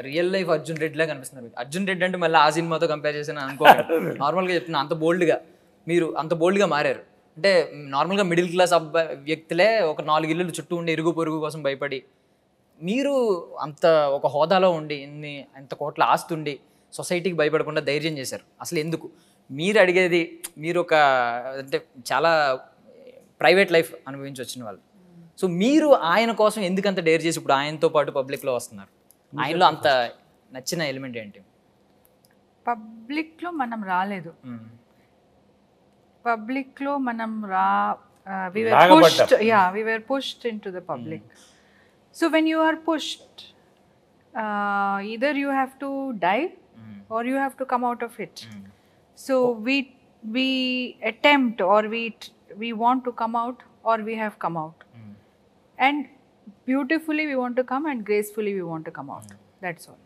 Real life Arjun రెడ్డిలా కనిపిస్తున్నారు. అర్జున్ రెడ్డి అంటే మళ్ళీ ఆ సినిమాతో కంపేర్ చేసిన అనుకోండి. నార్మల్గా చెప్తున్నా, అంత బోల్డ్గా మీరు అంత బోల్డ్గా మారారు. అంటే నార్మల్గా మిడిల్ క్లాస్ వ్యక్తులే ఒక 4 ఇల్లులు చుట్టూ ఉండి ఇరుగు పొరుగు కోసం భయపడి, మీరు అంత ఒక హోదాలో ఉండి ఇంత కోట్ల ఆస్తి ఉండి సొసైటీకి భయపడకుండా ధైర్యం చేశారు. అసలు ఎందుకు మీరు అడిగేది? మీరు ఒక అంటే చాలా ప్రైవేట్ లైఫ్ అనుభవించి వచ్చిన వాళ్ళు. సో మీరు ఆయన కోసం ఎందుకంత డేర్ చేసి ఇప్పుడు ఆయనతో పాటు పబ్లిక్లో వస్తున్నారు? ఆయనలో అంత నచ్చిన ఎలిమెంట్ ఏంటి? పబ్లిక్లో మనం రాలేదు. పబ్లిక్లో మనం we were pushed into the public. So when you are pushed, either you have to die or you have to come out of it. So we attempt, or we want to come out, or we have come out. And beautifully we want to come, and gracefully we want to come out. That's all.